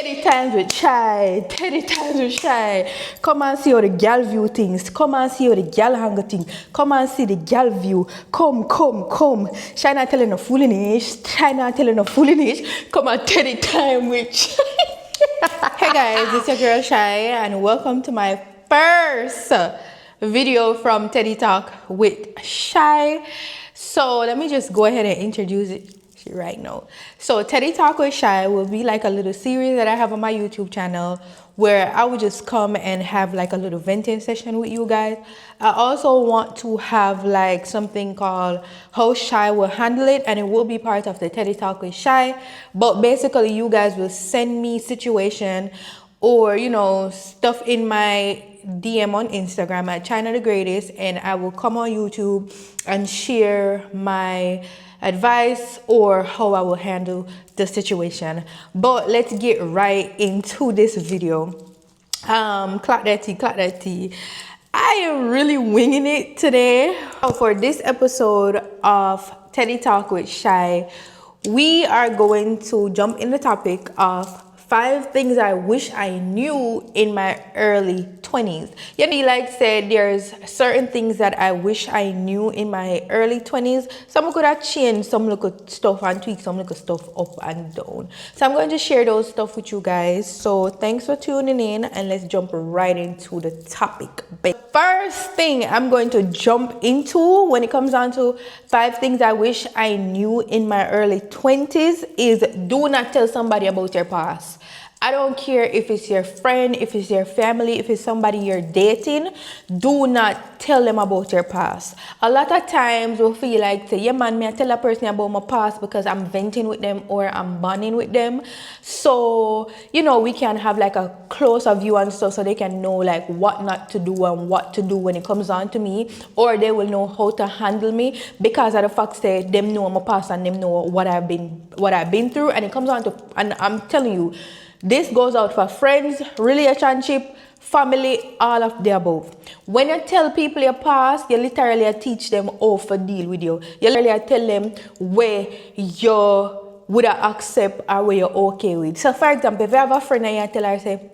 Teddy times with Shy. Teddy times with Shy. Come and see how the gal view things. Come and see how the gal hang things. Come and see the gal view. Come. Shy not telling no foolishness. Shy not telling no foolishness. Come and Teddy time with Shy. Hey guys, it's your girl Shy and welcome to my first video from Teddy Talk with Shy. So let me just go ahead and introduce it right now. So Teddy Talk with Shy will be like a little series that I have on my YouTube channel where I would just come and have like a little venting session with you guys. I also want to have like something called How Shy Will Handle It, and it will be part of the Teddy Talk with Shy. But basically you guys will send me situation or stuff in my DM on Instagram at China the Greatest, and I will come on YouTube and share my advice or how I will handle the situation. But let's get right into this video. Clap that tea. I am really winging it today. For this episode of Teddy Talk with Shy, we are going to jump in the topic of 5 things I wish I knew in my early 20s. Like said, there's certain things that I wish I knew in my early 20s. Some could have changed, some little stuff and tweak, some little stuff up and down. So I'm going to share those stuff with you guys. So thanks for tuning in and let's jump right into the topic. The first thing I'm going to jump into when it comes down to 5 things I wish I knew in my early 20s is do not tell somebody about your past. I don't care if it's your friend, if it's your family, if it's somebody you're dating, do not tell them about your past. A lot of times we feel like, yeah man, me I tell a person about my past because I'm venting with them or I'm bonding with them. So, we can have like a closer view and stuff so they can know like what not to do and what to do when it comes on to me, or they will know how to handle me because of the fact that them know my past and them know what I've been through. And it comes on to, and I'm telling you, this goes out for friends, relationship, family, all of the above. When you tell people your past, you literally teach them how to deal with you. You literally tell them where you would accept or where you're okay with. So for example, if you have a friend and you tell her, say,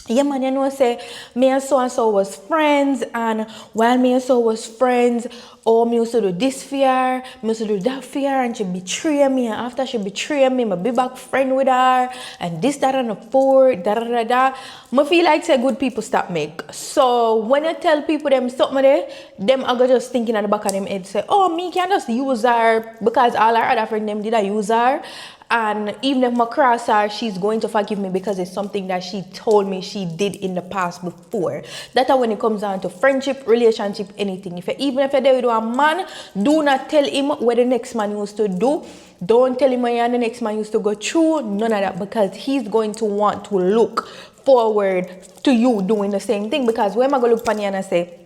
yeah man, say me and so was friends, and while me and so was friends, me used to do this fear, me used to do that fear, and she betrayed me, and after she betrayed me, I be back friend with her, and this, that, and the fourth, da. I feel like say good people stop make. So when I tell people them something there, them are just thinking at the back of them head, say, oh, me can just use her because all our other friends them did I use her. And even if I cross her, she's going to forgive me because it's something that she told me she did in the past before. That's when it comes down to friendship, relationship, anything. Even if you're there with a man, do not tell him what the next man used to do. Don't tell him what the next man used to go through. None of that, because he's going to want to look forward to you doing the same thing. Because when I go look upon you and I say,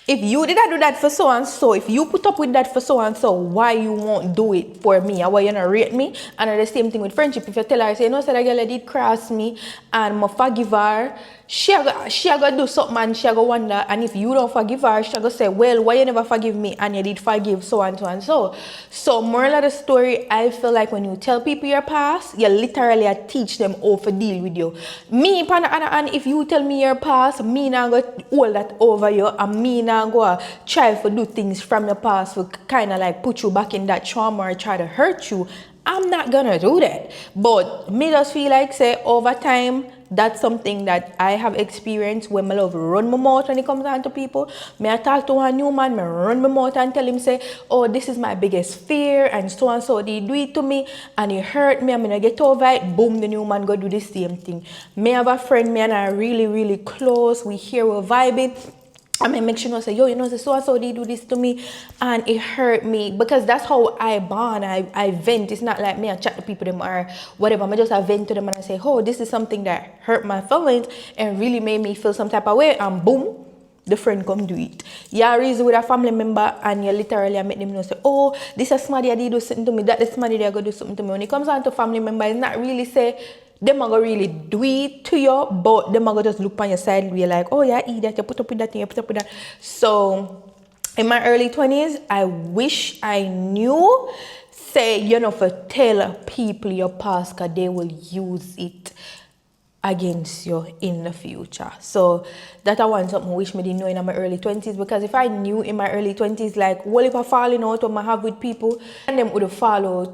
if you did not do that for so and so, if you put up with that for so and so, why you won't do it for me? Or why you not rate me? And the same thing with friendship. If you tell her, say, no, that girl did cross me and I forgive her, she go do something and she go wonder. And if you don't forgive her, she go say, well, why you never forgive me and you did forgive so and so and so. So moral of the story, I feel like when you tell people your past, you literally teach them how to deal with you. Me, on the other hand, if you tell me your past, me not go hold that over you, and me not go try to do things from your past to kind of like put you back in that trauma or try to hurt you. I'm not gonna do that. But me just feel like say over time, that's something that I have experienced when my love run my mouth when it comes down to people. May I talk to a new man, me run my mouth and tell him say, oh, this is my biggest fear and so they do it to me and it hurt me, I'm gonna get over it. Boom, the new man go do the same thing. Me have a friend, me and I are really, really close. We here, we're vibing. I mean, make sure you say, yo, so they do this to me and it hurt me, because that's how I bond. I vent. It's not like me I chat to people them or whatever. I just vent to them and I say, oh, this is something that hurt my feelings and really made me feel some type of way, and boom, the friend come do it. You reason with a family member and you literally make them know, say, oh, this is somebody that do something to me, that is somebody that go do something to me. When it comes down to family member, it's not really say them are gonna really do it to you, but them are gonna just look on your side and be like, oh yeah, eat that, you put up with that thing, you put up with that. So in my early 20s, I wish I knew, say, for tell people your past, because they will use it against you in the future. So that I want something I wish me didn't know in my early 20s, because if I knew in my early 20s, like, what if I falling out what I have with people, and them would have followed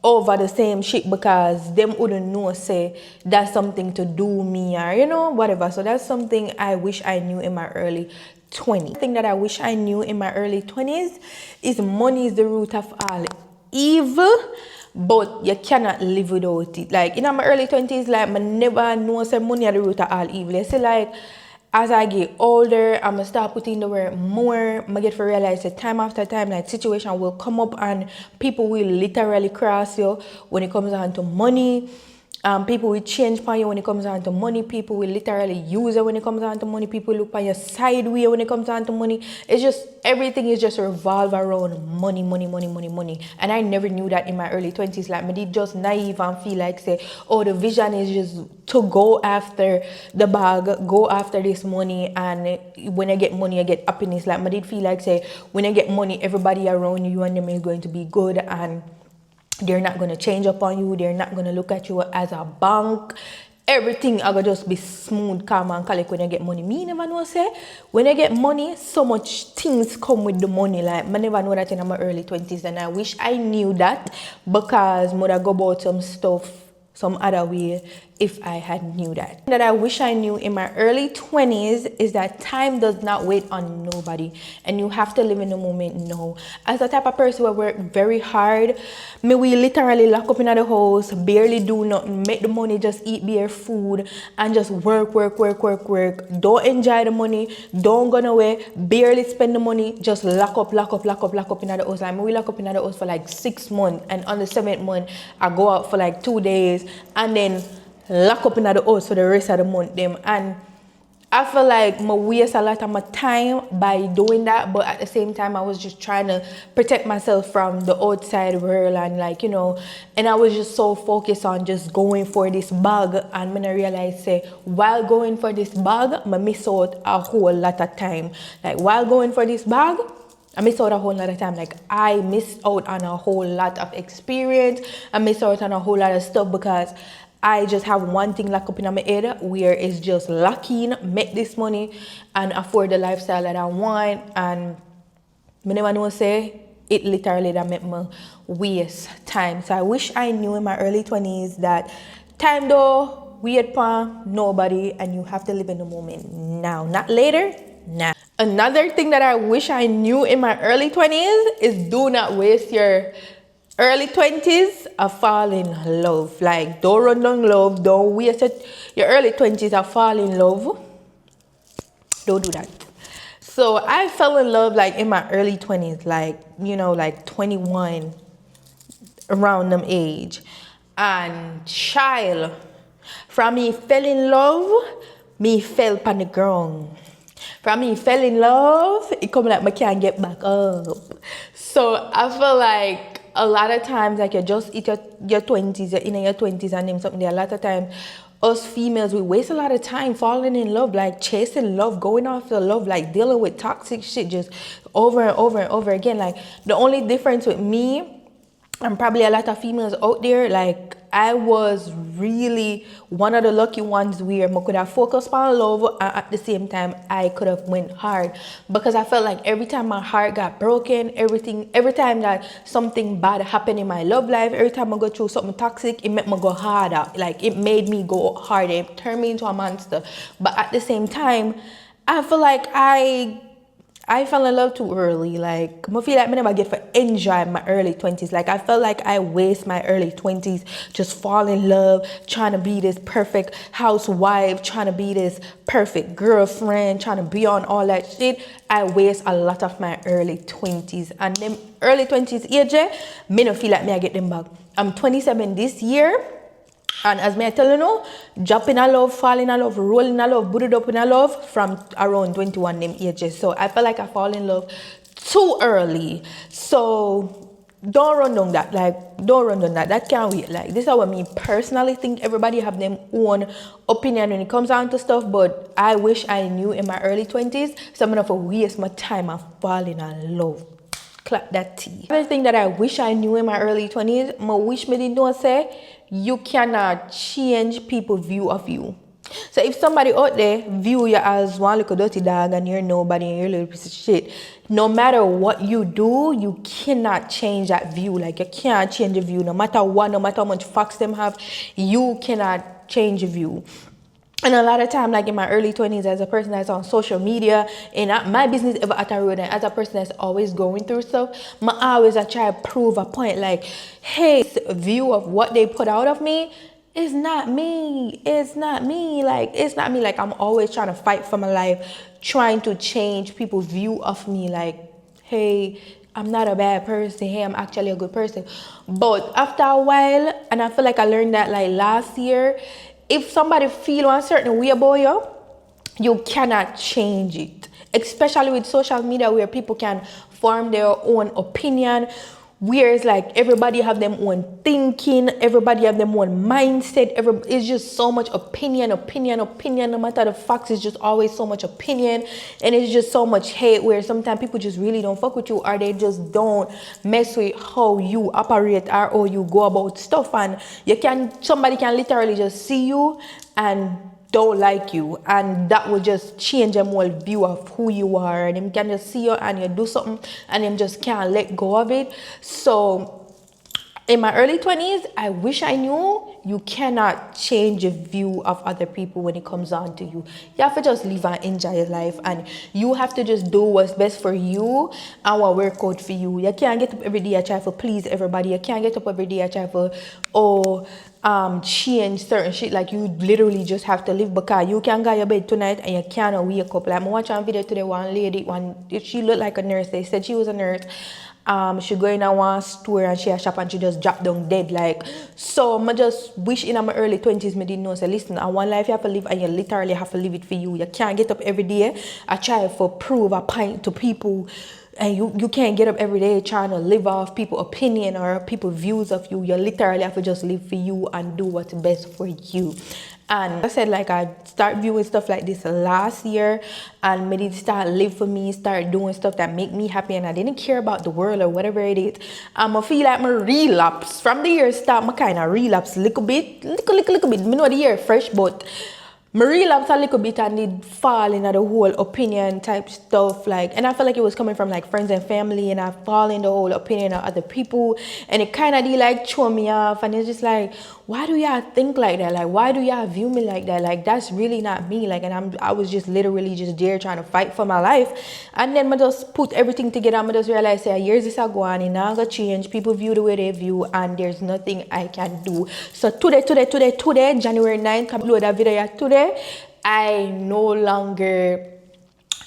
over the same shit because them wouldn't know, say, that's something to do me or, you know, whatever. So that's something I wish I knew in my early 20s. The thing that I wish I knew in my early 20s is money is the root of all evil, but you cannot live without it. Like, in my early 20s, like, I never know say money is the root of all evil. You see, like, as I get older, I'm gonna start putting the work more. I get to realize that time after time, like, situation will come up and people will literally cross you when it comes down to money. People will change on you when it comes down to money. People will literally use it when it comes down to money. People look on your sideways when it comes down to money. It's just, everything is just revolve around money, money, money, money, money. And I never knew that in my early 20s. Like, I did just naive and feel like, say, oh, the vision is just to go after the bag, go after this money, and when I get money, I get happiness. Like, I did feel like, say, when I get money, everybody around you and them is going to be good, and they're not going to change up on you. They're not going to look at you as a bank. Everything I gonna just be smooth, calm, and collect when I get money. Me never know, say, when I get money, so much things come with the money. Like, I never know that in my early 20s, and I wish I knew that, because I go about some stuff some other way if I had knew that. That I wish I knew in my early 20s is that time does not wait on nobody, and you have to live in the moment now. As a type of person who work very hard, me we literally lock up in the house, barely do nothing, make the money, just eat bare food and just work. Don't enjoy the money, don't go nowhere, barely spend the money, just lock up in the house. Like, we lock up in the house for like 6 months, and on the 7th month I go out for like 2 days and then lock up in the house for the rest of the month them. And I feel like I waste a lot of my time by doing that, but at the same time I was just trying to protect myself from the outside world, and, like, you know, and I was just so focused on just going for this bag, and when I realized, say, while going for this bag, I miss out a whole lot of time. Like, while going for this bag, I miss out a whole lot of time. Like, I missed out on a whole lot of experience. I missed out on a whole lot of stuff because I just have one thing locked up in my head, where it's just locking, make this money and afford the lifestyle that I want. And I never know, say, it literally that make me waste time. So I wish I knew in my early 20s that time though wait for nobody, and you have to live in the moment now, not later, now. Another thing that I wish I knew in my early 20s is do not waste your early 20s of fall in love. Like, don't run down love, don't waste it. Your early 20s of fall in love. Don't do that. So I fell in love like in my early 20s, like, you know, like 21, around them age. And child, from me fell in love, me fell upon the ground. From me fell in love, it come like I can't get back up. So I feel like a lot of times, like, you just hit your 20s, you're in your 20s and name something there. A lot of times, us females, we waste a lot of time falling in love, like chasing love, going after love, like dealing with toxic shit just over and over and over again. Like, the only difference with me and probably a lot of females out there, like, I was really one of the lucky ones where I could have focused on love, and at the same time I could have went hard, because I felt like every time my heart got broken, every time that something bad happened in my love life, every time I go through something toxic, it made me go harder. Like, it made me go harder, it turned me into a monster. But at the same time, I feel like I fell in love too early. Like, I feel like I never get to enjoy my early 20s. Like, I felt like I waste my early 20s just fall in love, trying to be this perfect housewife, trying to be this perfect girlfriend, trying to be on all that shit. I waste a lot of my early 20s. And them early 20s age, me don't feel like me I get them back. I'm 27 this year. And as I tell you now, dropping in love, falling in love, rolling in love, booted up in love from around 21 them ages. So I felt like I fall in love too early. So don't run down that. Like, don't run down that. That can't wait. Like, this is how I me personally think. Everybody have their own opinion when it comes down to stuff. But I wish I knew in my early 20s, so I'm going to waste my time of falling in love. clap that tea. Everything that I wish I knew in my early 20s, I wish me didn't know say, you cannot change people's view of you. So if somebody out there view you as one little dirty dog and you're nobody and you're a little piece of shit, no matter what you do, you cannot change that view. Like you can't change the view. No matter what, no matter how much facts them have, you cannot change the view. And a lot of time, like in my early 20s, as a person that's on social media, and my business ever at a road, and as a person that's always going through stuff, I try to prove a point like, hey, this view of what they put out of me is not me. It's not me. Like, it's not me. Like, I'm always trying to fight for my life, trying to change people's view of me. Like, hey, I'm not a bad person. Hey, I'm actually a good person. But after a while, and I feel like I learned that like last year, if somebody feel a certain way about you, you cannot change it. Especially with social media where people can form their own opinion. Whereas like everybody have their own thinking, everybody have their own mindset. It's just so much opinion. No matter the facts, it's just always so much opinion. And it's just so much hate where sometimes people just really don't fuck with you or they just don't mess with how you operate or how you go about stuff. And somebody can literally just see you and don't like you, and that will just change them whole view of who you are, and them can just see you and you do something and them just can't let go of it. So in my early 20s, I wish I knew you cannot change the view of other people when it comes on to you. You have to just live and enjoy your life, and you have to just do what's best for you and what work out for you. You can't get up every day and try to please everybody. You can't get up every day and try to change certain shit. Like you literally just have to live, because you can go to your bed tonight and you cannot wake up. Like I watched a video today, one lady, she looked like a nurse. They said she was a nurse. She go in a one store and she a shop and she just drop down dead. Like, so I just wish in my early 20s me didn't know. So listen, I one life you have to live and you literally have to live it for you. You can't get up every day. I try to prove a point to people, and you can't get up every day trying to live off people's opinion or people's views of you. You literally have to just live for you and do what's best for you. And I said, like, I start viewing stuff like this last year, and maybe start live for me, start doing stuff that make me happy, and I didn't care about the world or whatever it is. I feel like my relapse from the year start. I kind of relapse a little bit. I know the year fresh, but I relapsed a little bit and did fall into the whole opinion type stuff. Like, and I felt like it was coming from like friends and family, and I fall in the whole opinion of other people, and it kind of did like throw me off. And it's just like, why do y'all think like that? Like, why do y'all view me like that? Like, that's really not me. Like, and I was just literally just there trying to fight for my life. And then I just put everything together. I just realized, say, years this ago, and it now gonna change. People view the way they view, and there's nothing I can do. So today, January 9th, upload that video today. I no longer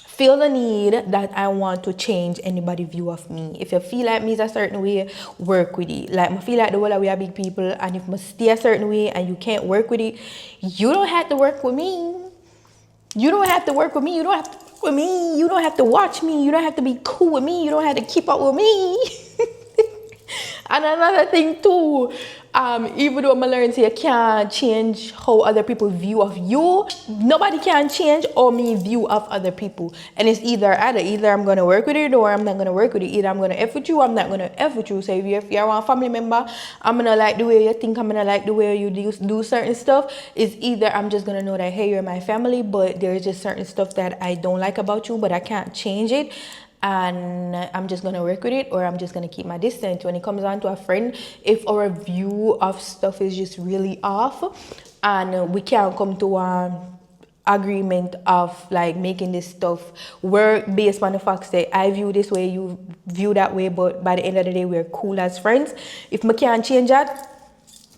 feel the need that I want to change anybody's view of me. If you feel like me is a certain way, work with it. Like I feel like the whole we are big people, and if I stay a certain way and you can't work with it, you don't have to work with me. You don't have to work with me. You don't have to work with me. You don't have to watch me. You don't have to be cool with me. You don't have to keep up with me. And another thing too, even though I learned you can't change how other people view of you, nobody can change how me view of other people. And it's either I'm gonna work with it or I'm not gonna work with it. Either I'm gonna F with you or I'm not gonna F with you. So if you're a family member, I'm gonna like the way you think, I'm gonna like the way you do certain stuff. It's either I'm just gonna know that, hey, you're my family, but there's just certain stuff that I don't like about you, but I can't change it. And I'm just gonna work with it, or I'm just gonna keep my distance. When it comes down to a friend, if our view of stuff is just really off and we can't come to an agreement of like making this stuff work based on the facts that I view this way, you view that way, but by the end of the day we're cool as friends. If me can't change that,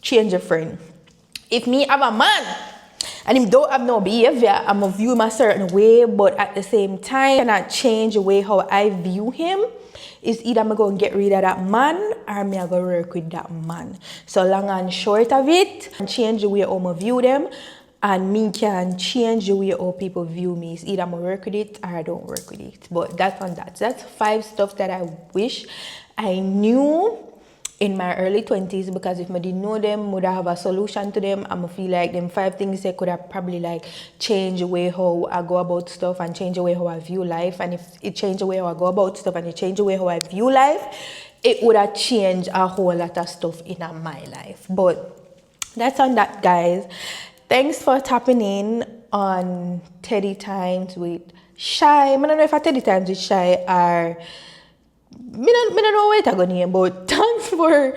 change a friend. If me have a man and him don't have no behavior, I'm gonna view him a certain way, but at the same time, I cannot change the way how I view him. It's either I'm gonna get rid of that man or I'm gonna work with that man. So long and short of it, I change the way how I view them, and me can change the way how people view me. It's either I'm gonna work with it or I don't work with it. But that's on that. So that's 5 stuff that I wish I knew in my early 20s, because if I didn't know them, would I have a solution to them? I'm feel like them 5 things they could have probably like changed the way how I go about stuff and change the way how I view life. And if it changed the way how I go about stuff and it changed the way how I view life, it would have changed a whole lot of stuff in my life. But that's on that, guys. Thanks for tapping in on Teddy Times with Shy. I don't know if I Teddy Times with Shy are me don't know what I'm going to name, but thanks for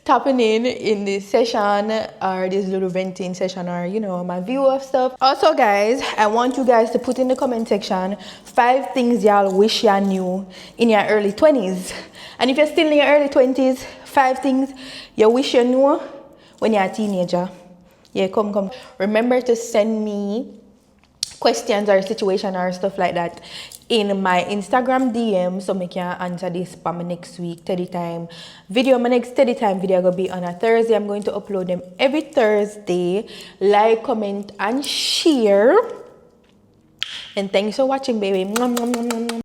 tapping in this session or this little venting session, or you know, my view of stuff. Also, guys, I want you guys to put in the comment section 5 things y'all wish y'all knew in your early 20s. And if you're still in your early 20s, 5 things you wish you knew when you're a teenager. Yeah, come. Remember to send me questions or situation or stuff like that in my Instagram DM, so I can answer this for my next week Teddy Time video. My next Teddy Time video will be on a Thursday. I'm going to upload them every Thursday. Like, comment, and share. And thanks for watching, baby.